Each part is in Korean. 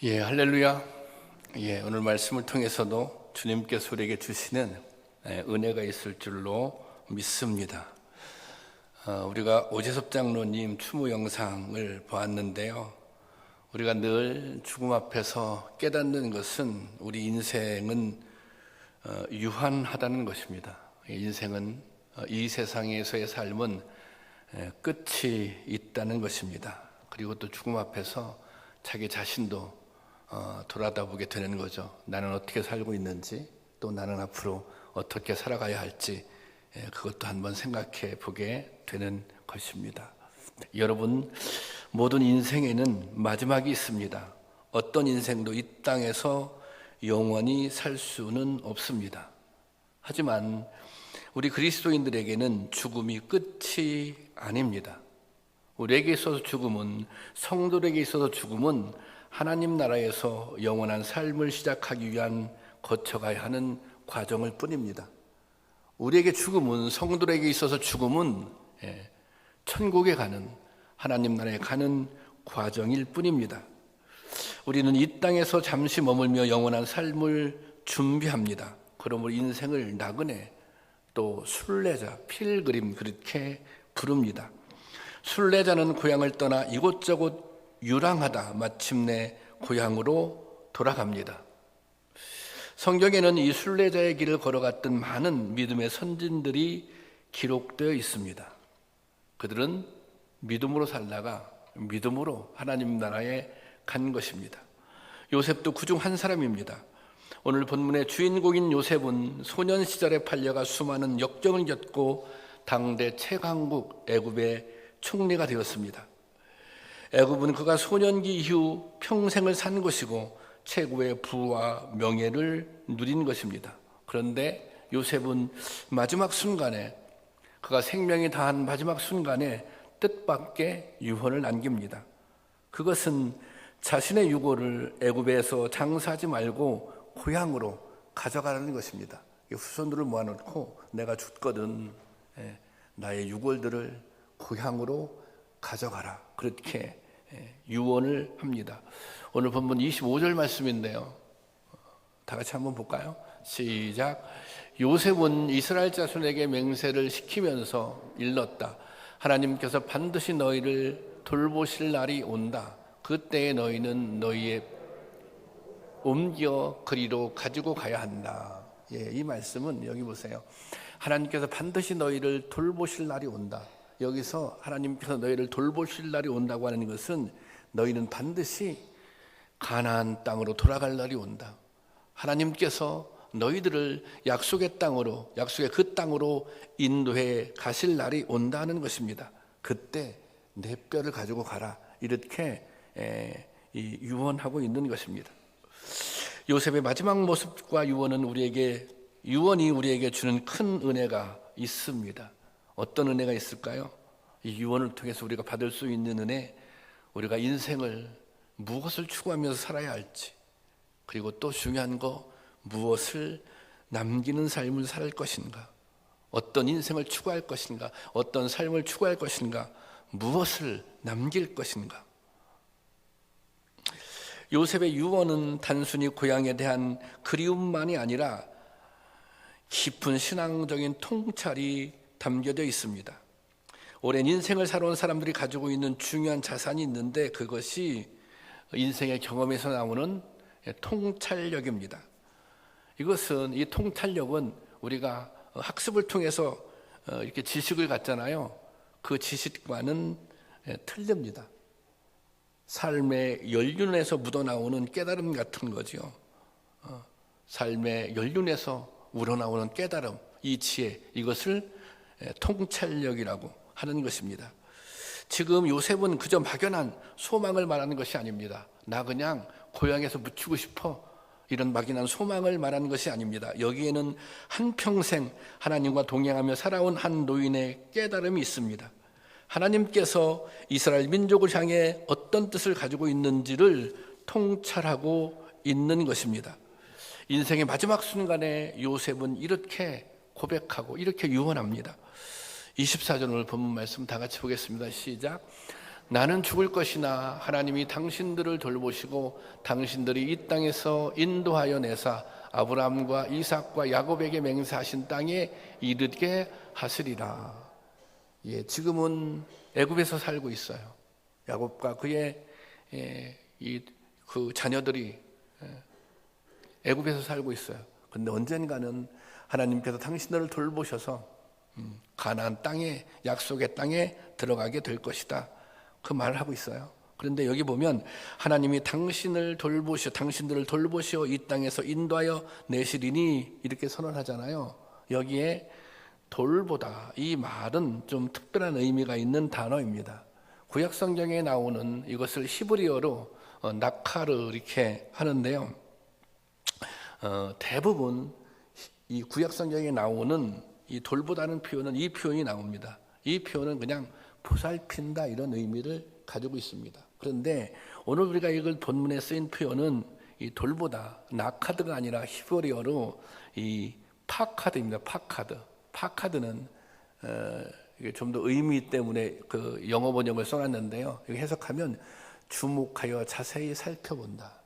할렐루야. 오늘 말씀을 통해서도 주님께서 우리에게 주시는 은혜가 있을 줄로 믿습니다. 우리가 오재섭 장로님 추모 영상을 보았는데요. 우리가 늘 죽음 앞에서 깨닫는 것은 우리 인생은 유한하다는 것입니다. 인생은 이 세상에서의 삶은 끝이 있다는 것입니다. 그리고 또 죽음 앞에서 자기 자신도 돌아다보게 되는 거죠. 나는 어떻게 살고 있는지, 또 나는 앞으로 어떻게 살아가야 할지, 그것도 한번 생각해 보게 되는 것입니다. 여러분, 모든 인생에는 마지막이 있습니다. 어떤 인생도 이 땅에서 영원히 살 수는 없습니다. 하지만 우리 그리스도인들에게는 죽음이 끝이 아닙니다. 우리에게 있어서 죽음은, 성도에게 있어서 죽음은 하나님 나라에서 영원한 삶을 시작하기 위한 거쳐가야 하는 과정일 뿐입니다. 우리에게 죽음은, 성도에게 있어서 죽음은 천국에 가는, 하나님 나라에 가는 과정일 뿐입니다. 우리는 이 땅에서 잠시 머물며 영원한 삶을 준비합니다. 그러므로 인생을 나그네, 또 순례자, 필그림, 그렇게 부릅니다. 순례자는 고향을 떠나 이곳저곳 유랑하다 마침내 고향으로 돌아갑니다. 성경에는 이 순례자의 길을 걸어갔던 많은 믿음의 선진들이 기록되어 있습니다. 그들은 믿음으로 살다가 믿음으로 하나님 나라에 간 것입니다. 요셉도 그중 한 사람입니다. 오늘 본문의 주인공인 요셉은 소년 시절에 팔려가 수많은 역경을 겪고 당대 최강국 애굽의 총리가 되었습니다. 애굽은 그가 소년기 이후 평생을 산 것이고 최고의 부와 명예를 누린 것입니다. 그런데 요셉은 마지막 순간에, 그가 생명이 다한 마지막 순간에 뜻밖의 유언을 남깁니다. 그것은 자신의 유고를 애굽에서 장사하지 말고 고향으로 가져가라는 것입니다. 후손들을 모아놓고 내가 죽거든 나의 유골들을 고향으로 가져가라, 그렇게 유언을 합니다. 오늘 본문 25절 말씀인데요, 다 같이 한번 볼까요? 시작. 요셉은 이스라엘 자손에게 맹세를 시키면서 일렀다. 하나님께서 반드시 너희를 돌보실 날이 온다. 그때에 너희는 너희의 옮겨 그리로 가지고 가야 한다. 이 말씀은 여기 보세요. 하나님께서 반드시 너희를 돌보실 날이 온다. 여기서 하나님께서 너희를 돌보실 날이 온다고 하는 것은 너희는 반드시 가나안 땅으로 돌아갈 날이 온다. 하나님께서 너희들을 약속의 땅으로, 약속의 그 땅으로 인도해 가실 날이 온다는 것입니다. 그때 내 뼈를 가지고 가라, 이렇게 유언하고 있는 것입니다. 요셉의 마지막 모습과 유언이 우리에게 주는 큰 은혜가 있습니다. 어떤 은혜가 있을까요? 이 유언을 통해서 우리가 받을 수 있는 은혜, 우리가 인생을 무엇을 추구하면서 살아야 할지, 그리고 또 중요한 거, 무엇을 남기는 삶을 살 것인가, 어떤 인생을 추구할 것인가, 어떤 삶을 추구할 것인가, 무엇을 남길 것인가. 요셉의 유언은 단순히 고향에 대한 그리움만이 아니라 깊은 신앙적인 통찰이 담겨져 있습니다. 오랜 인생을 살아온 사람들이 가지고 있는 중요한 자산이 있는데, 그것이 인생의 경험에서 나오는 통찰력입니다. 이 통찰력은 우리가 학습을 통해서 이렇게 지식을 갖잖아요. 그 지식과는 틀립니다. 삶의 연륜에서 묻어나오는 깨달음 같은 거죠. 삶의 연륜에서 우러나오는 깨달음, 이 지혜, 이것을 통찰력이라고 하는 것입니다. 지금 요셉은 그저 막연한 소망을 말하는 것이 아닙니다. 나 그냥 고향에서 묻히고 싶어, 이런 막연한 소망을 말하는 것이 아닙니다. 여기에는 한평생 하나님과 동행하며 살아온 한 노인의 깨달음이 있습니다. 하나님께서 이스라엘 민족을 향해 어떤 뜻을 가지고 있는지를 통찰하고 있는 것입니다. 인생의 마지막 순간에 요셉은 이렇게 고백하고 이렇게 유언합니다. 24절 오늘 본문 말씀 다 같이 보겠습니다. 시작. 나는 죽을 것이나 하나님이 당신들을 돌보시고 당신들이 이 땅에서 인도하여 내사 아브라함과 이삭과 야곱에게 맹세하신 땅에 이르게 하시리라. 예, 지금은 애굽에서 살고 있어요. 야곱과 그의 그 자녀들이 애굽에서 살고 있어요. 그런데 언젠가는 하나님께서 당신들을 돌보셔서 가나안 땅에, 약속의 땅에 들어가게 될 것이다. 그 말을 하고 있어요. 그런데 여기 보면 하나님이 당신들을 돌보시어 이 땅에서 인도하여 내시리니 이렇게 선언하잖아요. 여기에 돌보다, 이 말은 좀 특별한 의미가 있는 단어입니다. 구약성경에 나오는 이것을 히브리어로 나카르 이렇게 하는데요. 대부분 이 구약성경에 나오는 이 돌보다는 표현은 이 표현이 나옵니다. 이 표현은 그냥 보살핀다 이런 의미를 가지고 있습니다. 그런데 오늘 우리가 읽을 본문에 쓰인 표현은 이 돌보다, 나카드가 아니라 히브리어로 이 파카드입니다. 파카드는 이게 좀 더 의미 때문에 그 영어 번역을 써놨는데요. 여기 해석하면 주목하여 자세히 살펴본다.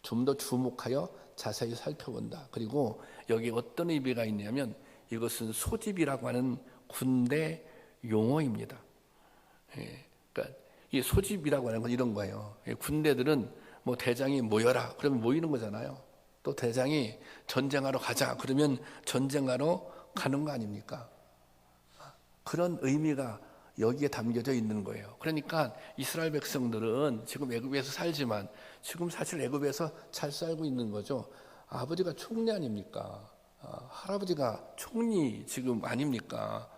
좀 더 주목하여 자세히 살펴본다. 그리고 여기 어떤 의미가 있냐면 이것은 소집이라고 하는 군대 용어입니다. 그러니까 이 소집이라고 하는 건 이런 거예요. 군대들은 뭐 대장이 모여라 그러면 모이는 거잖아요. 또 대장이 전쟁하러 가자 그러면 전쟁하러 가는 거 아닙니까? 그런 의미가 여기에 담겨져 있는 거예요. 그러니까 이스라엘 백성들은 지금 애굽에서 살지만 지금 사실 애굽에서 잘 살고 있는 거죠. 아버지가 총리 아닙니까? 할아버지가 총리 지금 아닙니까?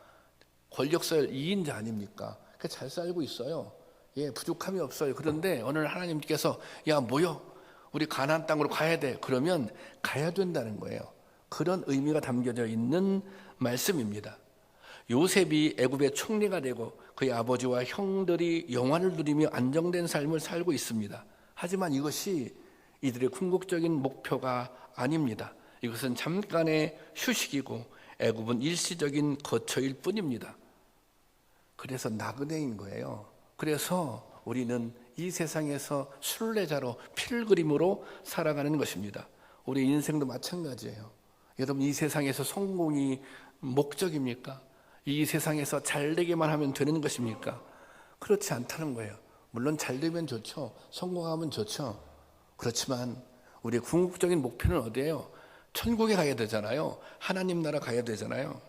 권력서열 2인자 아닙니까? 잘 살고 있어요. 예, 부족함이 없어요. 그런데 오늘 하나님께서 야 모여 우리 가나안 땅으로 가야 돼. 그러면 가야 된다는 거예요. 그런 의미가 담겨져 있는 말씀입니다. 요셉이 애굽의 총리가 되고 그의 아버지와 형들이 영화를 누리며 안정된 삶을 살고 있습니다. 하지만 이것이 이들의 궁극적인 목표가 아닙니다. 이것은 잠깐의 휴식이고 애굽은 일시적인 거처일 뿐입니다. 그래서 나그네인 거예요. 그래서 우리는 이 세상에서 순례자로 필그림으로 살아가는 것입니다. 우리 인생도 마찬가지예요. 여러분 이 세상에서 성공이 목적입니까? 이 세상에서 잘 되기만 하면 되는 것입니까? 그렇지 않다는 거예요. 물론 잘 되면 좋죠. 성공하면 좋죠. 그렇지만 우리의 궁극적인 목표는 어디예요? 천국에 가야 되잖아요. 하나님 나라 가야 되잖아요.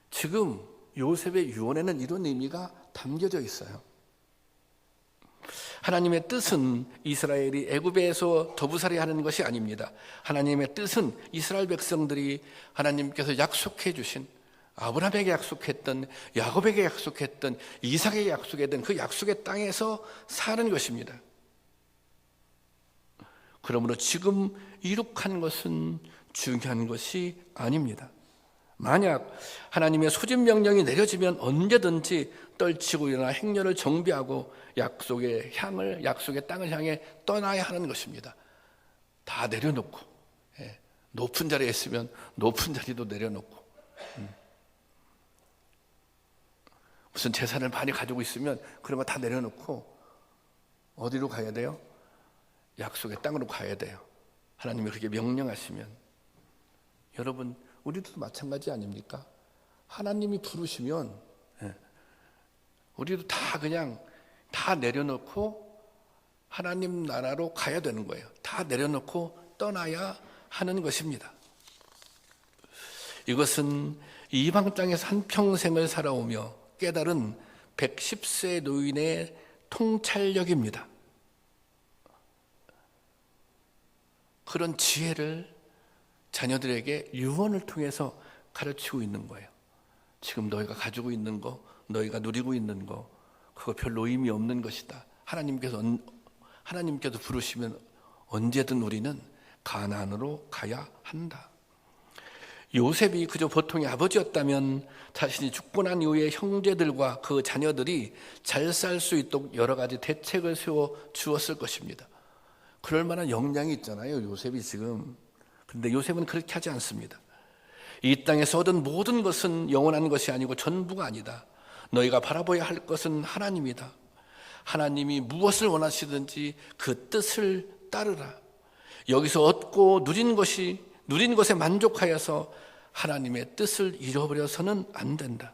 지금 요셉의 유언에는 이런 의미가 담겨져 있어요. 하나님의 뜻은 이스라엘이 애굽에서 더부살이 하는 것이 아닙니다. 하나님의 뜻은 이스라엘 백성들이 하나님께서 약속해 주신 아브라함에게 약속했던 야곱에게 약속했던 이삭에게 약속했던 그 약속의 땅에서 사는 것입니다. 그러므로 지금 이룩한 것은 중요한 것이 아닙니다. 만약 하나님의 소집 명령이 내려지면 언제든지 떨치고 일어나 행렬을 정비하고 약속의 땅을 향해 떠나야 하는 것입니다. 다 내려놓고 높은 자리에 있으면 높은 자리도 내려놓고 무슨 재산을 많이 가지고 있으면 그런 거 다 내려놓고 어디로 가야 돼요? 약속의 땅으로 가야 돼요. 하나님이 그렇게 명령하시면. 여러분 우리도 마찬가지 아닙니까? 하나님이 부르시면 우리도 다 그냥 다 내려놓고 하나님 나라로 가야 되는 거예요. 다 내려놓고 떠나야 하는 것입니다. 이것은 이방 땅에서 한평생을 살아오며 깨달은 110세 노인의 통찰력입니다. 그런 지혜를 자녀들에게 유언을 통해서 가르치고 있는 거예요. 지금 너희가 가지고 있는 거, 너희가 누리고 있는 거, 그거 별로 의미 없는 것이다. 하나님께서 부르시면 언제든 우리는 가나안으로 가야 한다. 요셉이 그저 보통의 아버지였다면 자신이 죽고 난 이후에 형제들과 그 자녀들이 잘 살 수 있도록 여러 가지 대책을 세워 주었을 것입니다. 그럴 만한 역량이 있잖아요, 요셉이 지금. 그런데 요셉은 그렇게 하지 않습니다. 이 땅에서 얻은 모든 것은 영원한 것이 아니고 전부가 아니다. 너희가 바라봐야 할 것은 하나님이다. 하나님이 무엇을 원하시든지 그 뜻을 따르라. 여기서 얻고 누린 것에 만족하여서 하나님의 뜻을 잃어버려서는 안 된다.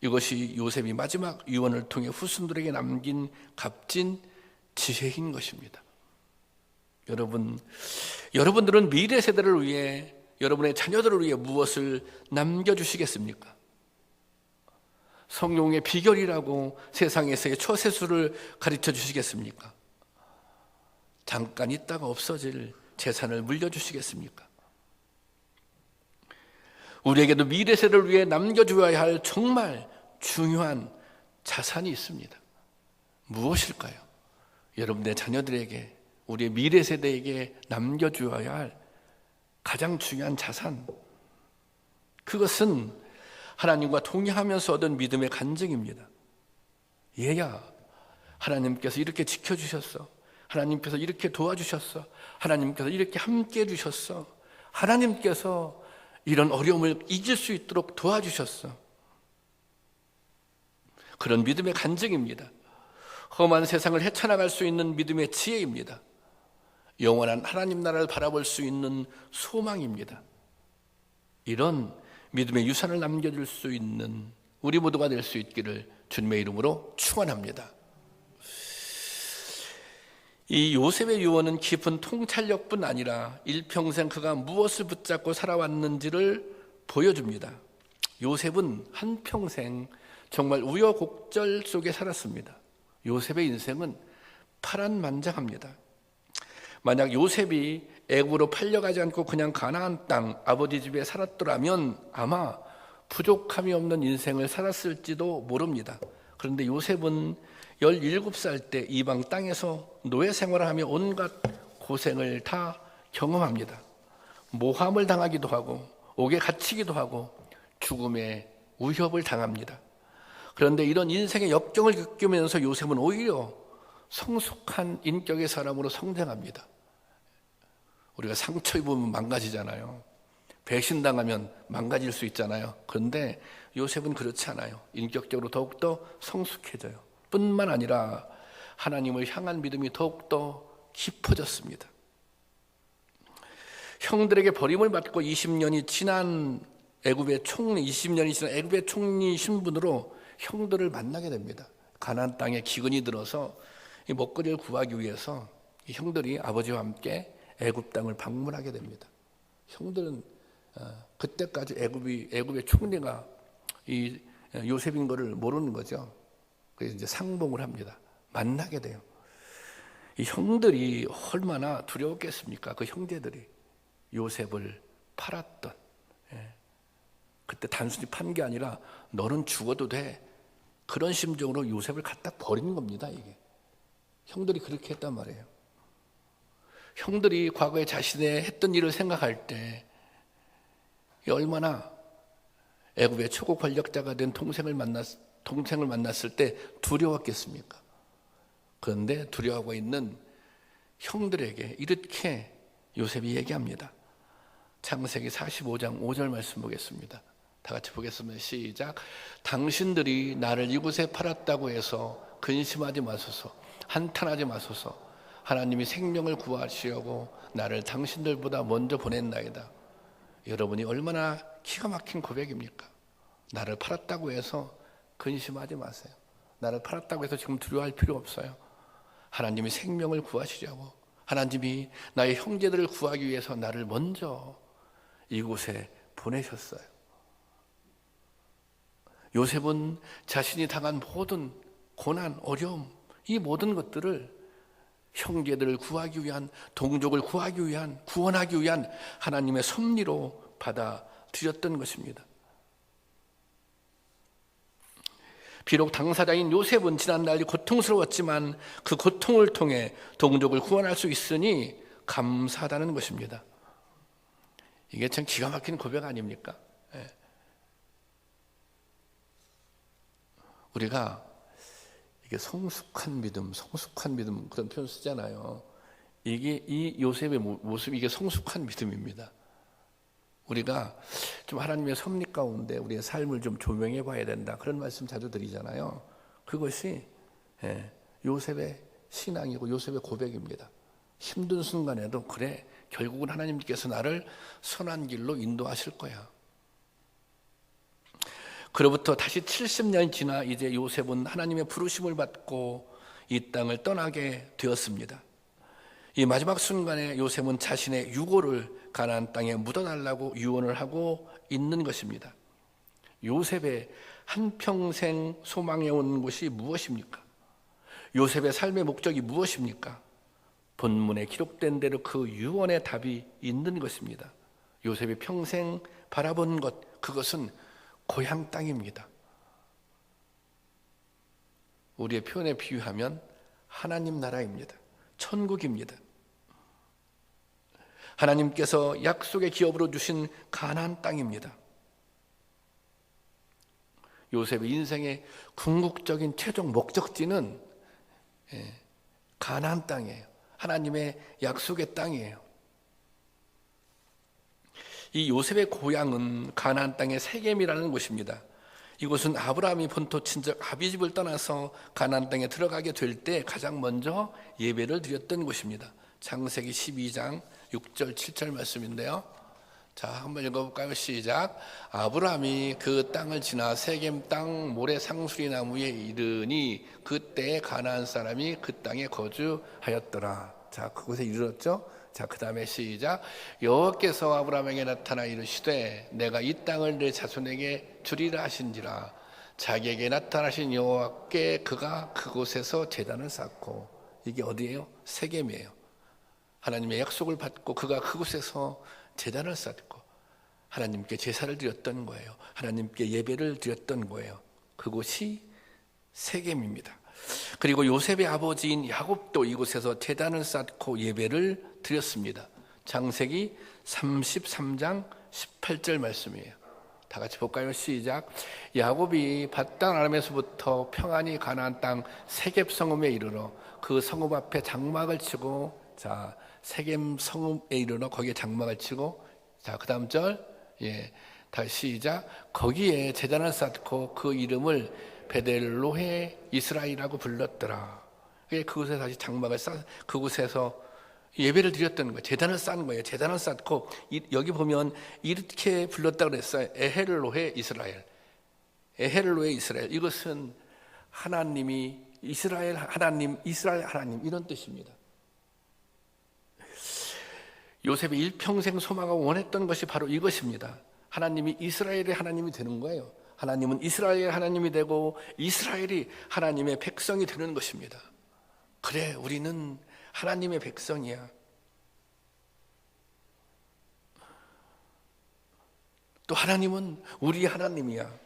이것이 요셉이 마지막 유언을 통해 후손들에게 남긴 값진 지혜인 것입니다. 여러분들은 미래 세대를 위해, 여러분의 자녀들을 위해 무엇을 남겨주시겠습니까? 성공의 비결이라고 세상에서의 처세술을 가르쳐 주시겠습니까? 잠깐 있다가 없어질 재산을 물려주시겠습니까? 우리에게도 미래 세대를 위해 남겨줘야 할 정말 중요한 자산이 있습니다. 무엇일까요? 여러분의 자녀들에게, 우리의 미래 세대에게 남겨줘야 할 가장 중요한 자산, 그것은 하나님과 동행하면서 얻은 믿음의 간증입니다. 얘야, 하나님께서 이렇게 지켜주셨어. 하나님께서 이렇게 도와주셨어. 하나님께서 이렇게 함께 해주셨어. 하나님께서 이런 어려움을 이길 수 있도록 도와주셨어. 그런 믿음의 간증입니다. 험한 세상을 헤쳐나갈 수 있는 믿음의 지혜입니다. 영원한 하나님 나라를 바라볼 수 있는 소망입니다. 이런 믿음의 유산을 남겨줄 수 있는 우리 모두가 될 수 있기를 주님의 이름으로 축원합니다. 이 요셉의 유언은 깊은 통찰력뿐 아니라 일평생 그가 무엇을 붙잡고 살아왔는지를 보여줍니다. 요셉은 한평생 정말 우여곡절 속에 살았습니다. 요셉의 인생은 파란만장합니다. 만약 요셉이 애굽으로 팔려가지 않고 그냥 가나안 땅 아버지 집에 살았더라면 아마 부족함이 없는 인생을 살았을지도 모릅니다. 그런데 요셉은 17살 때 이방 땅에서 노예 생활을 하며 온갖 고생을 다 경험합니다. 모함을 당하기도 하고 옥에 갇히기도 하고 죽음의 위협을 당합니다. 그런데 이런 인생의 역경을 겪으면서 요셉은 오히려 성숙한 인격의 사람으로 성장합니다. 우리가 상처 입으면 망가지잖아요. 배신당하면 망가질 수 있잖아요. 그런데 요셉은 그렇지 않아요. 인격적으로 더욱더 성숙해져요. 뿐만 아니라 하나님을 향한 믿음이 더욱더 깊어졌습니다. 형들에게 버림을 받고 20년이 지난 애굽의 총리 신분으로 형들을 만나게 됩니다. 가나안 땅에 기근이 들어서 이 먹거리를 구하기 위해서 이 형들이 아버지와 함께 애굽 땅을 방문하게 됩니다. 형들은 그때까지 애굽의 총리가 이 요셉인 것을 모르는 거죠. 그래서 이제 상봉을 합니다. 만나게 돼요. 이 형들이 얼마나 두려웠겠습니까? 그 형제들이 요셉을 팔았던. 그때 단순히 판 게 아니라 너는 죽어도 돼. 그런 심정으로 요셉을 갖다 버리는 겁니다. 이게 형들이 그렇게 했단 말이에요. 형들이 과거에 자신의 했던 일을 생각할 때 얼마나 애굽의 최고 권력자가 된 동생을 만났을 때 두려웠겠습니까? 그런데 두려워하고 있는 형들에게 이렇게 요셉이 얘기합니다. 창세기 45장 5절 말씀 보겠습니다. 다 같이 보겠습니다. 시작. 당신들이 나를 이곳에 팔았다고 해서 근심하지 마소서, 한탄하지 마소서. 하나님이 생명을 구하시려고 나를 당신들보다 먼저 보냈나이다. 여러분이 얼마나 기가 막힌 고백입니까? 나를 팔았다고 해서 근심하지 마세요. 나를 팔았다고 해서 지금 두려워할 필요 없어요. 하나님이 생명을 구하시려고, 하나님이 나의 형제들을 구하기 위해서 나를 먼저 이곳에 보내셨어요. 요셉은 자신이 당한 모든 고난, 어려움, 이 모든 것들을 형제들을 구하기 위한, 동족을 구하기 위한, 구원하기 위한 하나님의 섭리로 받아들였던 것입니다. 비록 당사자인 요셉은 지난날이 고통스러웠지만 그 고통을 통해 동족을 구원할 수 있으니 감사하다는 것입니다. 이게 참 기가 막힌 고백 아닙니까? 우리가 이게 성숙한 믿음 그런 표현 쓰잖아요. 이게 이 요셉의 모습, 이게 성숙한 믿음입니다. 우리가 좀 하나님의 섭리 가운데 우리의 삶을 좀 조명해 봐야 된다. 그런 말씀 자주 드리잖아요. 그것이 요셉의 신앙이고 요셉의 고백입니다. 힘든 순간에도 그래, 결국은 하나님께서 나를 선한 길로 인도하실 거야. 그로부터 다시 70년 지나 이제 요셉은 하나님의 부르심을 받고 이 땅을 떠나게 되었습니다. 이 마지막 순간에 요셉은 자신의 유고를 가나안 땅에 묻어달라고 유언을 하고 있는 것입니다. 요셉의 한평생 소망해온 곳이 무엇입니까? 요셉의 삶의 목적이 무엇입니까? 본문에 기록된 대로 그 유언의 답이 있는 것입니다. 요셉이 평생 바라본 것, 그것은 고향 땅입니다. 우리의 표현에 비유하면 하나님 나라입니다. 천국입니다. 하나님께서 약속의 기업으로 주신 가나안 땅입니다. 요셉의 인생의 궁극적인 최종 목적지는 가나안 땅이에요. 하나님의 약속의 땅이에요. 이 요셉의 고향은 가나안 땅의 세겜이라는 곳입니다. 이곳은 아브라함이 본토 친척 아비집을 떠나서 가나안 땅에 들어가게 될 때 가장 먼저 예배를 드렸던 곳입니다. 창세기 12장 6절 7절 말씀인데요. 자, 한번 읽어볼까요? 시작. 아브라함이 그 땅을 지나 세겜 땅 모래 상수리 나무에 이르니 그때 가나안 사람이 그 땅에 거주하였더라. 자, 그곳에 이르렀죠. 자, 그 다음에 시작. 여호와께서 아브라함에게 나타나 이르시되 내가 이 땅을 내 자손에게 주리라 하신지라. 자기에게 나타나신 여호와께 그가 그곳에서 제단을 쌓고, 이게 어디예요? 세겜이에요. 하나님의 약속을 받고 그가 그곳에서 제단을 쌓고 하나님께 제사를 드렸던 거예요. 하나님께 예배를 드렸던 거예요. 그곳이 세겜입니다. 그리고 요셉의 아버지인 야곱도 이곳에서 제단을 쌓고 예배를 드렸습니다. 창세기 33장 18절 말씀이에요. 다 같이 볼까요? 시작. 야곱이 밧단 아람에서부터 평안히 가나안 땅 세겜 성읍에 이르러 그 성읍 앞에 장막을 치고, 자, 세겜 성읍에 이르러 거기에 장막을 치고, 자, 그 다음 절, 다시 시작. 거기에 제단을 쌓고 그 이름을 베델로헤 이스라엘이라고 불렀더라. 그곳에 다시 장막을 쌓, 그곳에서 예배를 드렸던 거예요. 제단을 쌓은 거예요. 제단을 쌓고, 여기 보면 이렇게 불렀다고 그랬어요. 에헬로헤 이스라엘. 에헬로헤 이스라엘. 이것은 하나님이 이스라엘 하나님, 이스라엘 하나님, 이런 뜻입니다. 요셉이 일평생 소망하고 원했던 것이 바로 이것입니다. 하나님이 이스라엘의 하나님이 되는 거예요. 하나님은 이스라엘의 하나님이 되고 이스라엘이 하나님의 백성이 되는 것입니다. 그래, 우리는 하나님의 백성이야. 또 하나님은 우리 하나님이야.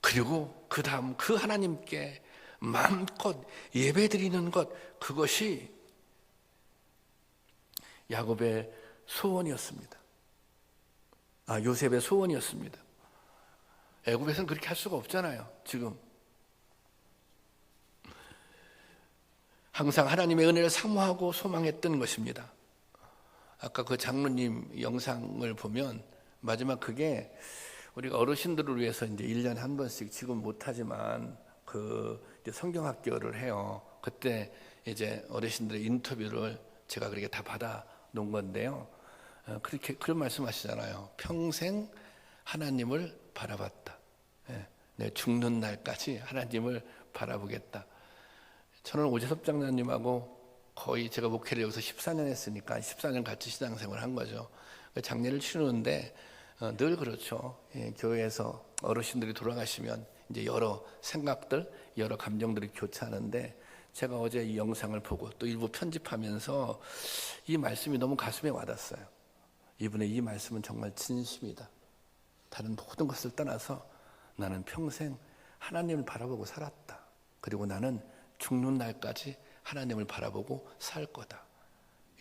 그리고 그 다음 그 하나님께 마음껏 예배드리는 것, 그것이 야곱의 소원이었습니다. 요셉의 소원이었습니다. 애굽에서는 그렇게 할 수가 없잖아요. 지금 항상 하나님의 은혜를 사모하고 소망했던 것입니다. 아까 그 장로님 영상을 보면 마지막 그게 우리가 어르신들을 위해서 이제 1년에 한 번씩, 지금 못하지만 이제 성경학교를 해요. 그때 이제 어르신들의 인터뷰를 제가 그렇게 다 받아 놓은 건데요. 그렇게 그런 말씀하시잖아요. 평생 하나님을 바라봤다. 내 죽는 날까지 하나님을 바라보겠다. 저는 오재섭 장로님하고 거의 제가 목회를 여기서 14년 했으니까 14년 같이 신앙생활을 한 거죠. 장례를 치르는데 늘 그렇죠. 교회에서 어르신들이 돌아가시면 이제 여러 생각들, 여러 감정들이 교차하는데, 제가 어제 이 영상을 보고 또 일부 편집하면서 이 말씀이 너무 가슴에 와닿았어요. 이분의 이 말씀은 정말 진심이다. 다른 모든 것을 떠나서 나는 평생 하나님을 바라보고 살았다. 그리고 나는 죽는 날까지 하나님을 바라보고 살 거다.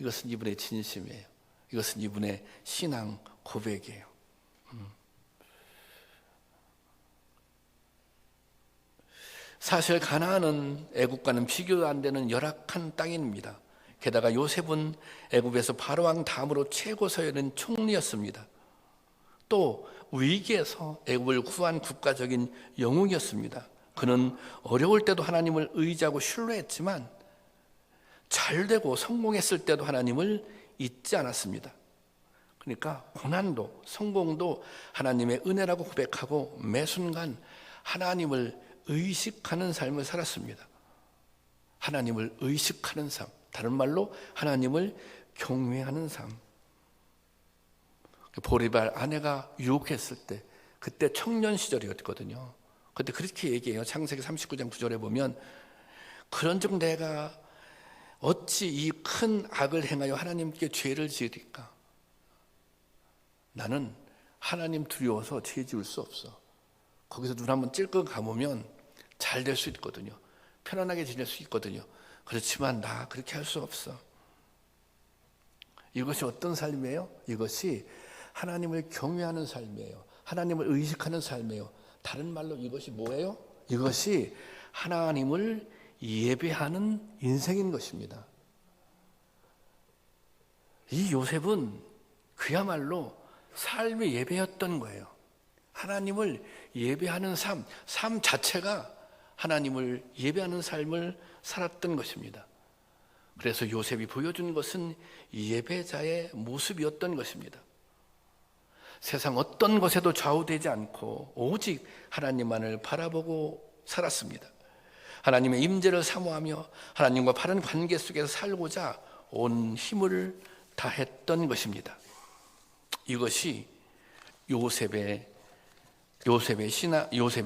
이것은 이분의 진심이에요. 이것은 이분의 신앙 고백이에요. 사실 가나안은 애국과는 비교도 안 되는 열악한 땅입니다. 게다가 요셉은 애굽에서 바로왕 다음으로 최고 서열인 총리였습니다. 또 위기에서 애굽을 구한 국가적인 영웅이었습니다. 그는 어려울 때도 하나님을 의지하고 신뢰했지만 잘되고 성공했을 때도 하나님을 잊지 않았습니다. 그러니까 고난도 성공도 하나님의 은혜라고 고백하고 매 순간 하나님을 의식하는 삶을 살았습니다. 하나님을 의식하는 삶, 다른 말로 하나님을 경외하는 삶. 보리발 아내가 유혹했을 때 그때 청년 시절이었거든요. 그때 그렇게 얘기해요. 창세기 39장 9절에 보면 그런즉 내가 어찌 이 큰 악을 행하여 하나님께 죄를 지으리까? 나는 하나님 두려워서 죄 지을 수 없어. 거기서 눈 한번 찔끔 감으면 잘 될 수 있거든요. 편안하게 지낼 수 있거든요. 그렇지만 나 그렇게 할 수 없어. 이것이 어떤 삶이에요? 이것이 하나님을 경외하는 삶이에요. 하나님을 의식하는 삶이에요. 다른 말로 이것이 뭐예요? 이것이 하나님을 예배하는 인생인 것입니다. 이 요셉은 그야말로 삶의 예배였던 거예요. 하나님을 예배하는 삶 자체가 하나님을 예배하는 삶을 살았던 것입니다. 그래서 요셉이 보여준 것은 예배자의 모습이었던 것입니다. 세상 어떤 것에도 좌우되지 않고 오직 하나님만을 바라보고 살았습니다. 하나님의 임재를 사모하며 하나님과 바른 관계 속에서 살고자 온 힘을 다했던 것입니다. 이것이 요셉이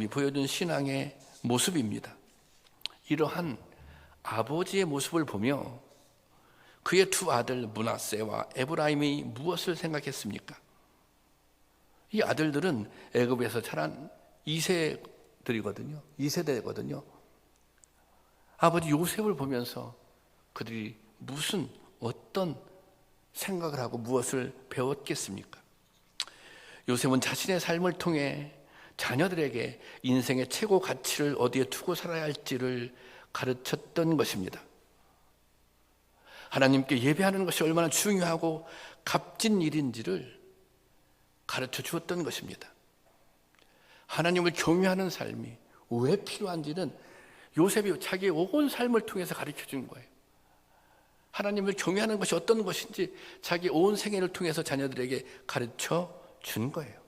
보여준 신앙의 모습입니다. 이러한 아버지의 모습을 보며 그의 두 아들 므낫세와 에브라임이 무엇을 생각했습니까? 이 아들들은 애굽에서 자란 2세대거든요. 아버지 요셉을 보면서 그들이 어떤 생각을 하고 무엇을 배웠겠습니까? 요셉은 자신의 삶을 통해 자녀들에게 인생의 최고 가치를 어디에 두고 살아야 할지를 가르쳤던 것입니다. 하나님께 예배하는 것이 얼마나 중요하고 값진 일인지를 가르쳐 주었던 것입니다. 하나님을 경외하는 삶이 왜 필요한지는 요셉이 자기의 온 삶을 통해서 가르쳐 준 거예요. 하나님을 경외하는 것이 어떤 것인지 자기 온 생애를 통해서 자녀들에게 가르쳐 준 거예요.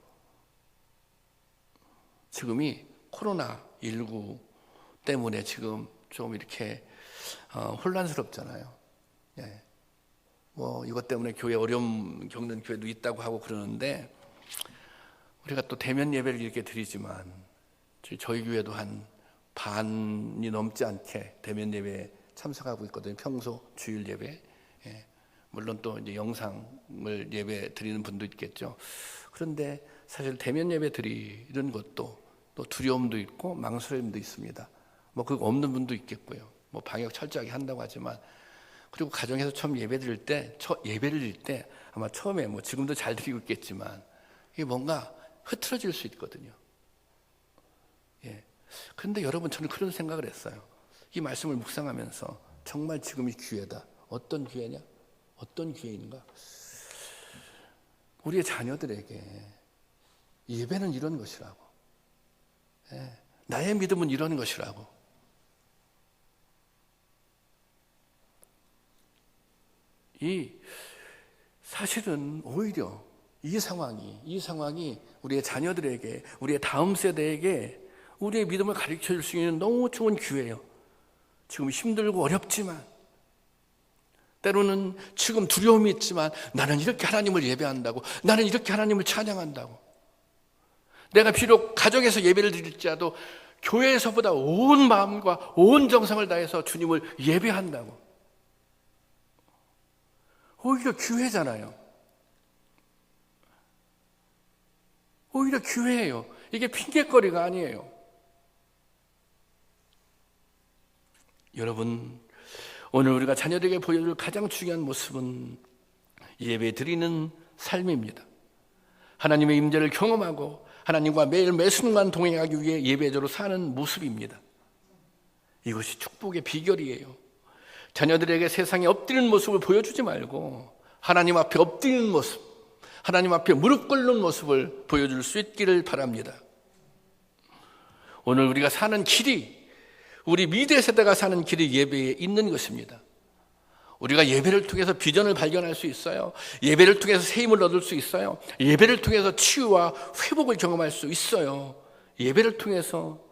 지금이 코로나19 때문에 지금 좀 이렇게 혼란스럽잖아요. 예. 이것 때문에 교회 어려움 겪는 교회도 있다고 하고 그러는데 우리가 또 대면 예배를 이렇게 드리지만 저희 교회도 한 반이 넘지 않게 대면 예배에 참석하고 있거든요. 평소 주일 예배. 예. 물론 또 이제 영상을 예배 드리는 분도 있겠죠. 그런데 사실 대면 예배 드리는 것도 또 두려움도 있고 망설임도 있습니다. 그거 없는 분도 있겠고요. 방역 철저하게 한다고 하지만 그리고 가정에서 처음 예배를 드릴 때 아마 처음에 지금도 잘 드리고 있겠지만 이게 뭔가 흐트러질 수 있거든요. 예. 그런데 여러분 저는 그런 생각을 했어요. 이 말씀을 묵상하면서 정말 지금이 기회다. 어떤 기회냐? 어떤 기회인가? 우리의 자녀들에게 예배는 이런 것이라고. 예. 나의 믿음은 이런 것이라고. 사실은 오히려 이 상황이 우리의 자녀들에게, 우리의 다음 세대에게 우리의 믿음을 가르쳐 줄 수 있는 너무 좋은 기회예요. 지금 힘들고 어렵지만, 때로는 지금 두려움이 있지만 나는 이렇게 하나님을 예배한다고, 나는 이렇게 하나님을 찬양한다고. 내가 비록 가정에서 예배를 드릴지라도 교회에서보다 온 마음과 온 정성을 다해서 주님을 예배한다고. 오히려 기회잖아요. 오히려 기회예요. 이게 핑계거리가 아니에요. 여러분, 오늘 우리가 자녀들에게 보여줄 가장 중요한 모습은 예배 드리는 삶입니다. 하나님의 임재를 경험하고 하나님과 매일 매 순간 동행하기 위해 예배자로 사는 모습입니다. 이것이 축복의 비결이에요. 자녀들에게 세상에 엎드리는 모습을 보여주지 말고 하나님 앞에 엎드리는 모습, 하나님 앞에 무릎 꿇는 모습을 보여줄 수 있기를 바랍니다. 오늘 우리가 사는 길이, 우리 미래 세대가 사는 길이 예배에 있는 것입니다. 우리가 예배를 통해서 비전을 발견할 수 있어요. 예배를 통해서 새 힘을 얻을 수 있어요. 예배를 통해서 치유와 회복을 경험할 수 있어요. 예배를 통해서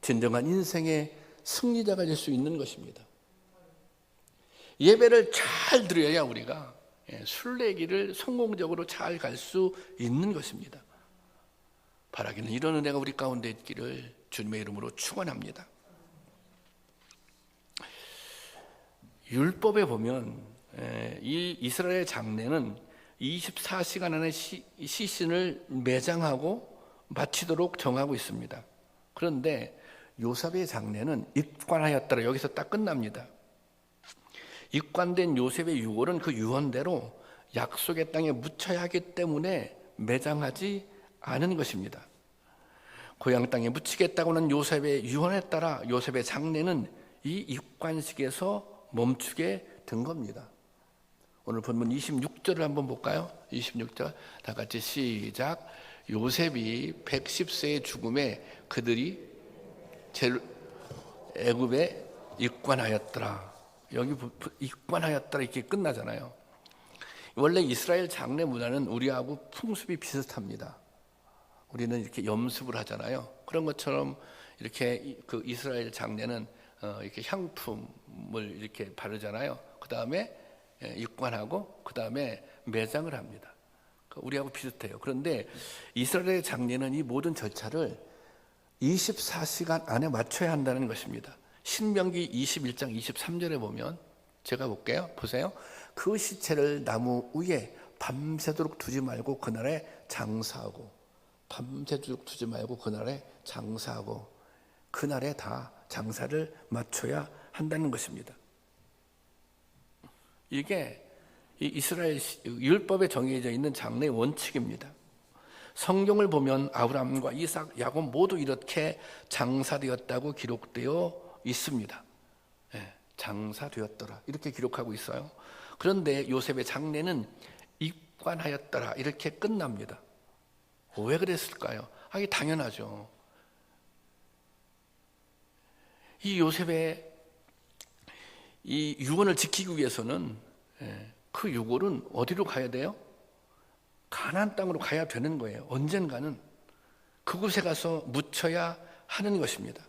진정한 인생의 승리자가 될 수 있는 것입니다. 예배를 잘 드려야 우리가 순례길을 성공적으로 잘 갈 수 있는 것입니다. 바라기는 이런 은혜가 우리 가운데 있기를 주님의 이름으로 축원합니다. 율법에 보면 이 이스라엘 장례는 24시간 안에 시신을 매장하고 마치도록 정하고 있습니다. 그런데 요셉의 장례는 입관하였더라, 여기서 딱 끝납니다. 입관된 요셉의 유골은 그 유언대로 약속의 땅에 묻혀야 하기 때문에 매장하지 않은 것입니다. 고향 땅에 묻히겠다고는 요셉의 유언에 따라 요셉의 장례는 이 입관식에서 멈추게 된 겁니다. 오늘 본문 26절을 한번 볼까요? 26절 다 같이 시작. 요셉이 110세의 죽음에 그들이 애굽에 입관하였더라. 여기 입관하였더라 이렇게 끝나잖아요. 원래 이스라엘 장례 문화는 우리하고 풍습이 비슷합니다. 우리는 이렇게 염습을 하잖아요. 그런 것처럼 이렇게 그 이스라엘 장례는 이렇게 향품을 이렇게 바르잖아요. 그 다음에 입관하고 그 다음에 매장을 합니다. 우리하고 비슷해요. 그런데 이스라엘의 장례는 이 모든 절차를 24시간 안에 맞춰야 한다는 것입니다. 신명기 21장 23절에 보면 제가 볼게요. 보세요. 그 시체를 나무 위에 밤새도록 두지 말고 그날에 장사하고, 밤새도록 두지 말고 그날에 장사하고, 그날에 다 장사를 맞춰야 한다는 것입니다. 이게 이스라엘 율법에 정해져 있는 장례의 원칙입니다. 성경을 보면 아브라함과 이삭, 야곱 모두 이렇게 장사되었다고 기록되어 있습니다. 장사되었더라 이렇게 기록하고 있어요. 그런데 요셉의 장례는 입관하였더라 이렇게 끝납니다. 왜 그랬을까요? 이게 당연하죠. 이 요셉의 이 유언을 지키기 위해서는 그 유골은 어디로 가야 돼요? 가나안 땅으로 가야 되는 거예요. 언젠가는 그곳에 가서 묻혀야 하는 것입니다.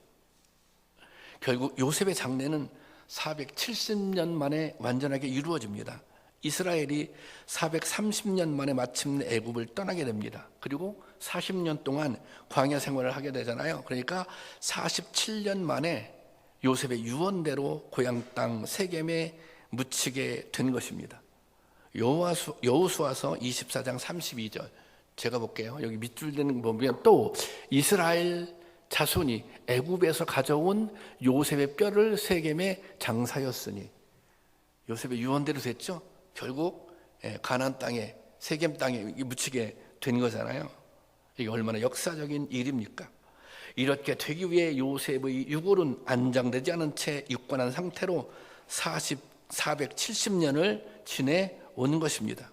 결국 요셉의 장례는 470년 만에 완전하게 이루어집니다. 이스라엘이 430년 만에 마침내 애굽을 떠나게 됩니다. 그리고 40년 동안 광야 생활을 하게 되잖아요. 그러니까 47년 만에 요셉의 유언대로 고향 땅 세겜에 묻히게 된 것입니다. 여호수아서 24장 32절 제가 볼게요. 여기 밑줄 되는 거 보면 또 이스라엘 자손이 애굽에서 가져온 요셉의 뼈를 세겜에 장사였으니, 요셉의 유언대로 됐죠. 결국 가나안 땅에, 세겜 땅에 묻히게 된 거잖아요. 이게 얼마나 역사적인 일입니까? 이렇게 되기 위해 요셉의 유골은 안장되지 않은 채 입관한 상태로 470년을 지내온 것입니다.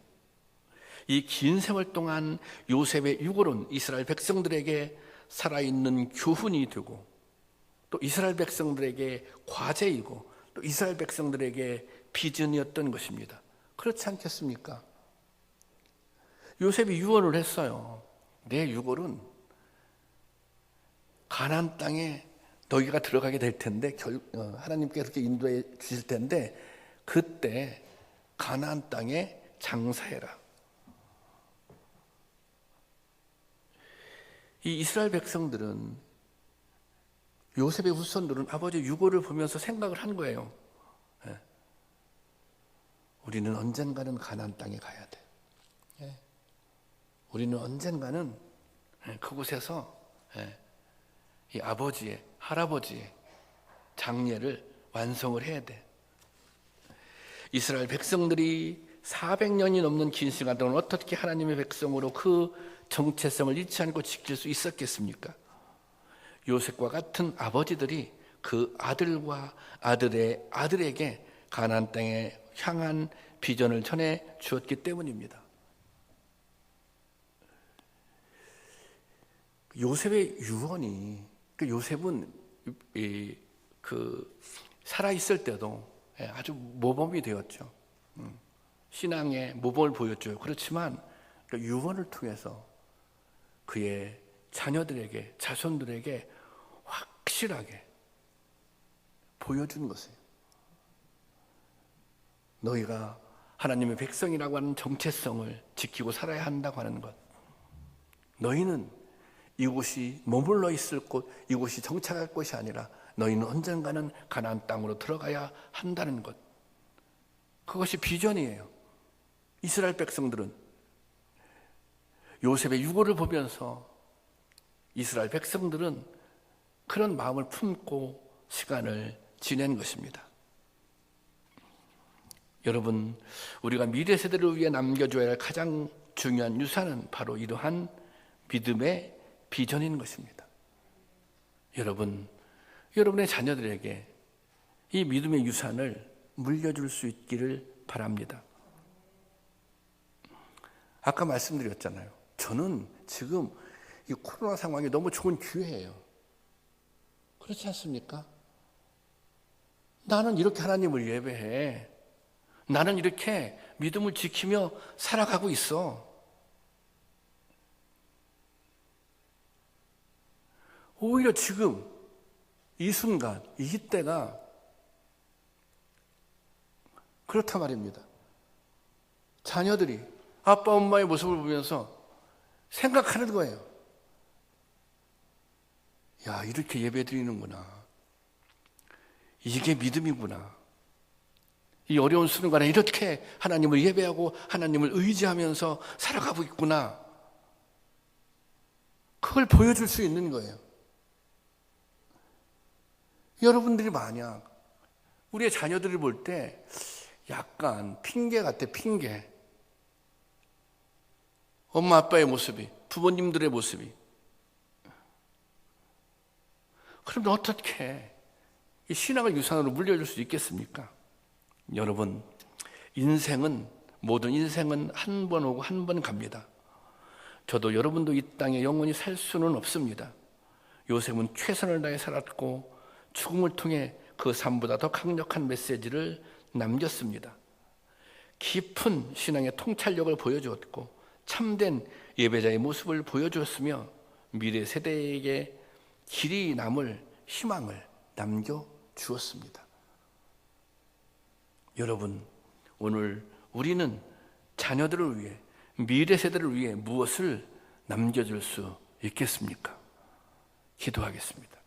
이 긴 세월 동안 요셉의 유골은 이스라엘 백성들에게 살아있는 교훈이 되고, 또 이스라엘 백성들에게 과제이고, 또 이스라엘 백성들에게 비전이었던 것입니다. 그렇지 않겠습니까? 요셉이 유언을 했어요. 내 유골은 가나안 땅에 너희가 들어가게 될 텐데, 하나님께 그렇게 인도해 주실 텐데 그때 가나안 땅에 장사해라. 이 이스라엘 백성들은, 요셉의 후손들은 아버지 유골을 보면서 생각을 한 거예요. 우리는 언젠가는 가나안 땅에 가야 돼. 우리는 언젠가는 그곳에서 이 아버지의, 할아버지의 장례를 완성을 해야 돼. 이스라엘 백성들이 400년이 넘는 긴 시간 동안 어떻게 하나님의 백성으로 그 정체성을 잃지 않고 지킬 수 있었겠습니까? 요셉과 같은 아버지들이 그 아들과 아들의 아들에게 가나안 땅에 향한 비전을 전해 주었기 때문입니다. 요셉의 유언이, 요셉은 살아 있을 때도 아주 모범이 되었죠. 신앙의 모범을 보였죠. 그렇지만 유언을 통해서 그의 자녀들에게, 자손들에게 확실하게 보여준 것이에요. 너희가 하나님의 백성이라고 하는 정체성을 지키고 살아야 한다고 하는 것. 너희는 이곳이 머물러 있을 곳, 이곳이 정착할 곳이 아니라 너희는 언젠가는 가나안 땅으로 들어가야 한다는 것. 그것이 비전이에요. 이스라엘 백성들은 요셉의 유고를 보면서 이스라엘 백성들은 그런 마음을 품고 시간을 지낸 것입니다. 여러분, 우리가 미래 세대를 위해 남겨줘야 할 가장 중요한 유산은 바로 이러한 믿음의 비전인 것입니다. 여러분의 자녀들에게 이 믿음의 유산을 물려줄 수 있기를 바랍니다. 아까 말씀드렸잖아요. 저는 지금 이 코로나 상황이 너무 좋은 기회예요. 그렇지 않습니까? 나는 이렇게 하나님을 예배해. 나는 이렇게 믿음을 지키며 살아가고 있어. 오히려 지금 이 순간, 이때가 그렇단 말입니다. 자녀들이 아빠 엄마의 모습을 보면서 생각하는 거예요. 야, 이렇게 예배 드리는구나. 이게 믿음이구나. 이 어려운 순간에 이렇게 하나님을 예배하고 하나님을 의지하면서 살아가고 있구나. 그걸 보여줄 수 있는 거예요. 여러분들이 만약 우리의 자녀들을 볼 때 약간 핑계 같아, 핑계. 엄마 아빠의 모습이, 부모님들의 모습이. 그럼 어떻게 이 신앙을 유산으로 물려줄 수 있겠습니까? 여러분, 모든 인생은 한 번 오고 한 번 갑니다. 저도 여러분도 이 땅에 영원히 살 수는 없습니다. 요셉은 최선을 다해 살았고 죽음을 통해 그 삶보다 더 강력한 메시지를 남겼습니다. 깊은 신앙의 통찰력을 보여주었고 참된 예배자의 모습을 보여주었으며 미래 세대에게 길이 남을 희망을 남겨주었습니다. 여러분, 오늘 우리는 자녀들을 위해, 미래 세대를 위해 무엇을 남겨줄 수 있겠습니까? 기도하겠습니다.